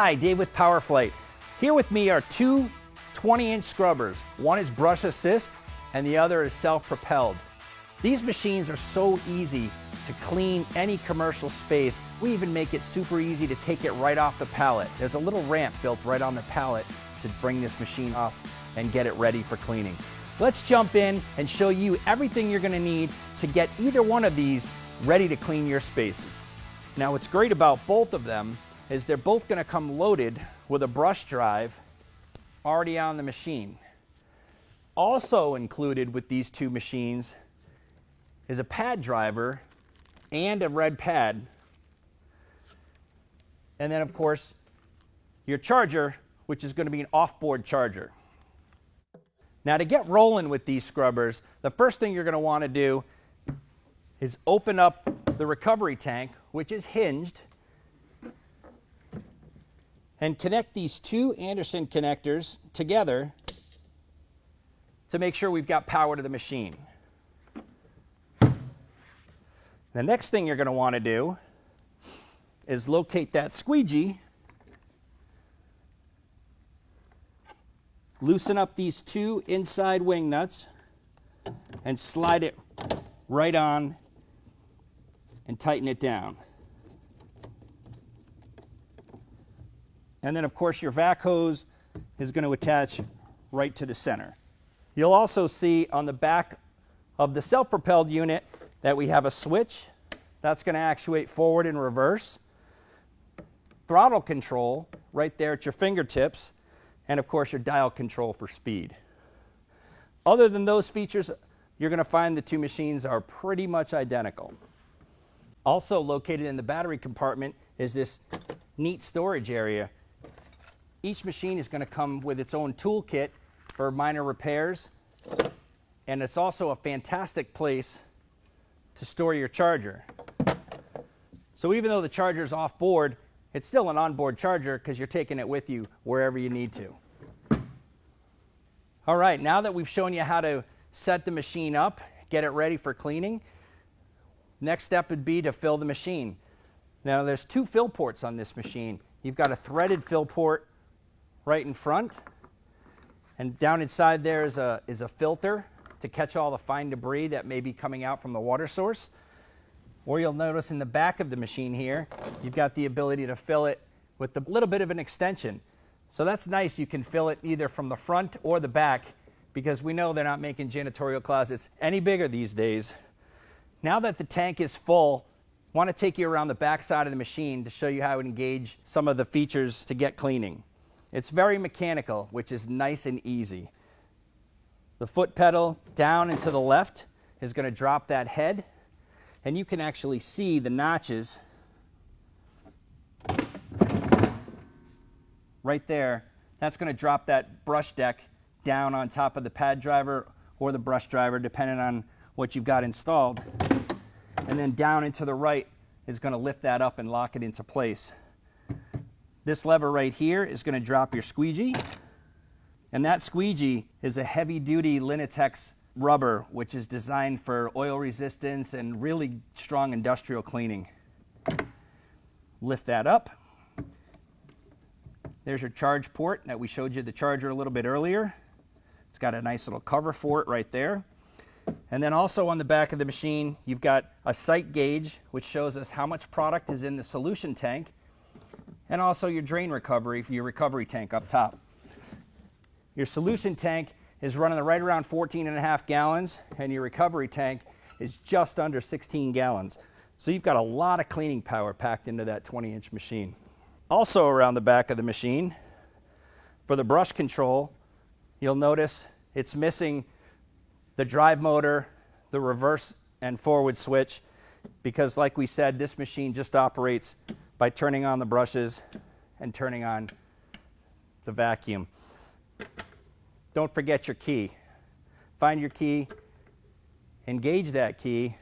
Hi, Dave with Powr-Flite. Here with me are two 20-inch scrubbers. One is brush assist and the other is self-propelled. These machines are so easy to clean any commercial space. We even make it super easy to take it right off the pallet. There's a little ramp built right on the pallet to bring this machine off and get it ready for cleaning. Let's jump in and show you everything you're gonna need to get either one of these ready to clean your spaces. Now, what's great about both of them is they're both gonna come loaded with a brush drive already on the machine. Also included with these two machines is a pad driver and a red pad. And then, of course, your charger, which is gonna be an off-board charger. Now, to get rolling with these scrubbers, the first thing you're gonna wanna do is open up the recovery tank, which is hinged, and connect these two Anderson connectors together to make sure we've got power to the machine. The next thing you're going to want to do is locate that squeegee, loosen up these two inside wing nuts, and slide it right on and tighten it down. And then, of course, your vac hose is going to attach right to the center. You'll also see on the back of the self-propelled unit that we have a switch that's going to actuate forward and reverse. Throttle control right there at your fingertips, and of course your dial control for speed. Other than those features, you're going to find the two machines are pretty much identical. Also located in the battery compartment is this neat storage area. Each machine is going to come with its own toolkit for minor repairs, and it's also a fantastic place to store your charger. So even though the charger is off board, it's still an onboard charger because you're taking it with you wherever you need to. All right, now that we've shown you how to set the machine up, get it ready for cleaning, next step would be to fill the machine. Now, there's two fill ports on this machine. You've got a threaded fill port right in front, and down inside there is a filter to catch all the fine debris that may be coming out from the water source. Or you'll notice in the back of the machine here, you've got the ability to fill it with a little bit of an extension. So that's nice. You can fill it either from the front or the back, because we know they're not making janitorial closets any bigger these days. Now that the tank is full, I want to take you around the back side of the machine to show you how to engage some of the features to get cleaning. It's very mechanical, which is nice and easy. The foot pedal down and to the left is going to drop that head, and you can actually see the notches right there. That's going to drop that brush deck down on top of the pad driver or the brush driver, depending on what you've got installed. And then down and to the right is going to lift that up and lock it into place. This lever right here is going to drop your squeegee, and that squeegee is a heavy-duty Linitex rubber, which is designed for oil resistance and really strong industrial cleaning. Lift that up. There's your charge port that we showed you the charger a little bit earlier. It's got a nice little cover for it right there. And then also on the back of the machine, you've got a sight gauge, which shows us how much product is in the solution tank, and also your drain recovery for your recovery tank up top. Your solution tank is running right around 14.5 gallons, and your recovery tank is just under 16 gallons. So you've got a lot of cleaning power packed into that 20-inch machine. Also around the back of the machine, for the brush control, you'll notice it's missing the drive motor, the reverse and forward switch, because like we said, this machine just operates by turning on the brushes and turning on the vacuum. Don't forget your key. Find your key, engage that key.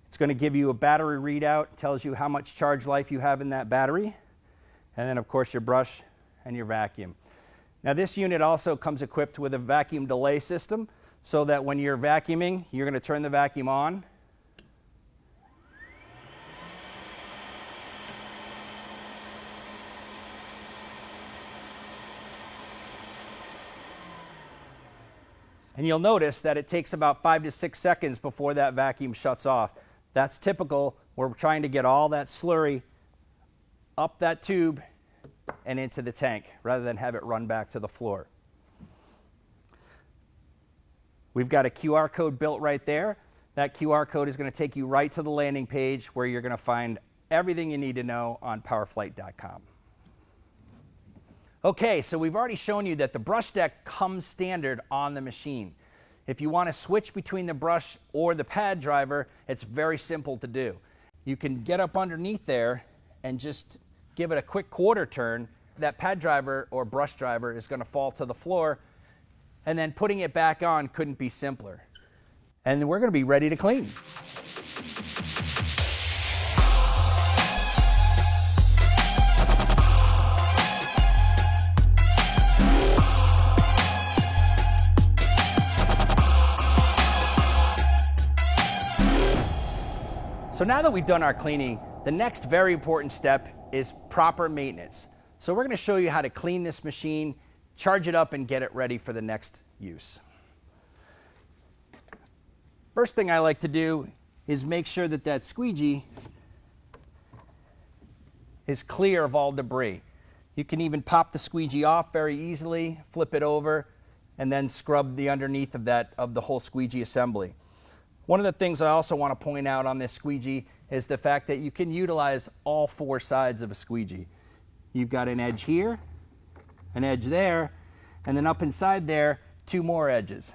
It's going to give you a battery readout, tells you how much charge life you have in that battery, and then of course your brush and your vacuum. Now this unit also comes equipped with a vacuum delay system, so that when you're vacuuming, you're going to turn the vacuum on, And you'll notice that it takes about 5 to 6 seconds before that vacuum shuts off. That's typical. We're trying to get all that slurry up that tube and into the tank rather than have it run back to the floor. We've got a QR code built right there. That QR code is going to take you right to the landing page where you're going to find everything you need to know on Powr-Flite.com. Okay, so we've already shown you that the brush deck comes standard on the machine. If you want to switch between the brush or the pad driver, it's very simple to do. You can get up underneath there and just give it a quick quarter turn. That pad driver or brush driver is going to fall to the floor, and then putting it back on couldn't be simpler. And we're going to be ready to clean. So now that we've done our cleaning, the next very important step is proper maintenance. So we're going to show you how to clean this machine, charge it up, and get it ready for the next use. First thing I like to do is make sure that that squeegee is clear of all debris. You can even pop the squeegee off very easily, flip it over, and then scrub the underneath of the whole squeegee assembly. One of the things I also want to point out on this squeegee is the fact that you can utilize all 4 sides of a squeegee. You've got an edge here, an edge there, and then up inside there, 2 more edges.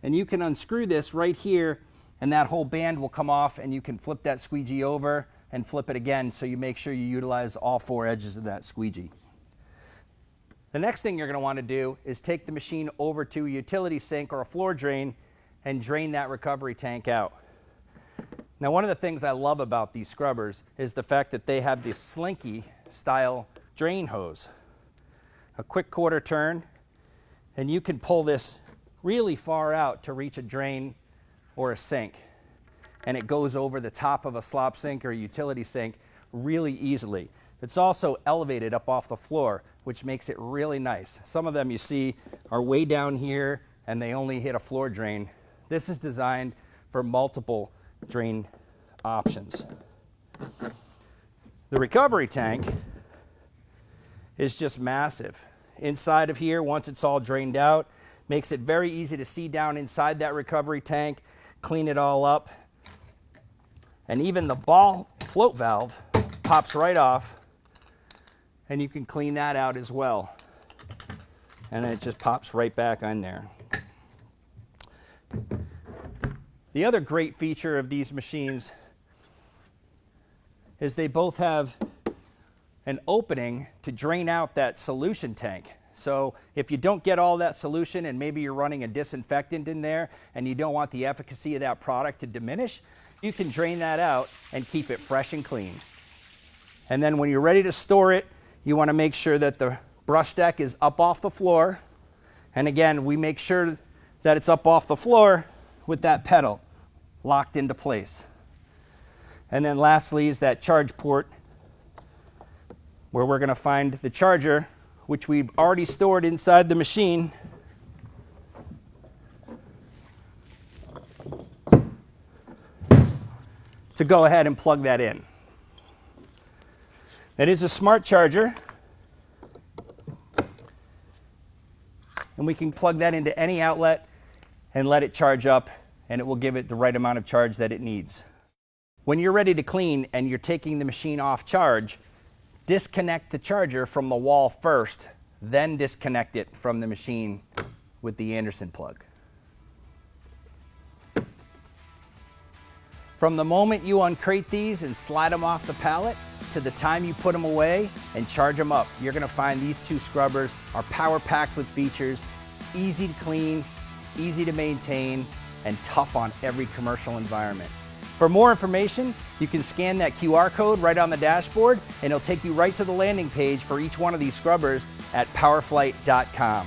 And you can unscrew this right here, and that whole band will come off, and you can flip that squeegee over and flip it again, so you make sure you utilize all 4 edges of that squeegee. The next thing you're going to want to do is take the machine over to a utility sink or a floor drain and drain that recovery tank out. Now, one of the things I love about these scrubbers is the fact that they have this slinky style drain hose. A quick quarter turn, and you can pull this really far out to reach a drain or a sink. And it goes over the top of a slop sink or a utility sink really easily. It's also elevated up off the floor, which makes it really nice. Some of them you see are way down here and they only hit a floor drain. This is designed for multiple drain options. The recovery tank is just massive. Inside of here, once it's all drained out, makes it very easy to see down inside that recovery tank, clean it all up. And even the ball float valve pops right off, and you can clean that out as well. And then it just pops right back on there. The other great feature of these machines is they both have an opening to drain out that solution tank. So if you don't get all that solution and maybe you're running a disinfectant in there and you don't want the efficacy of that product to diminish, you can drain that out and keep it fresh and clean. And then when you're ready to store it, you want to make sure that the brush deck is up off the floor. And again, we make sure that it's up off the floor with that pedal locked into place. And then lastly is that charge port where we're going to find the charger, which we've already stored inside the machine. To go ahead and plug that in. That is a smart charger. And we can plug that into any outlet and let it charge up, and it will give it the right amount of charge that it needs. When you're ready to clean and you're taking the machine off charge, disconnect the charger from the wall first, then disconnect it from the machine with the Anderson plug. From the moment you uncrate these and slide them off the pallet to the time you put them away and charge them up, you're going to find these 2 scrubbers are power-packed with features, easy to clean, easy to maintain, and tough on every commercial environment. For more information, you can scan that QR code right on the dashboard, and it'll take you right to the landing page for each one of these scrubbers at Powr-Flite.com.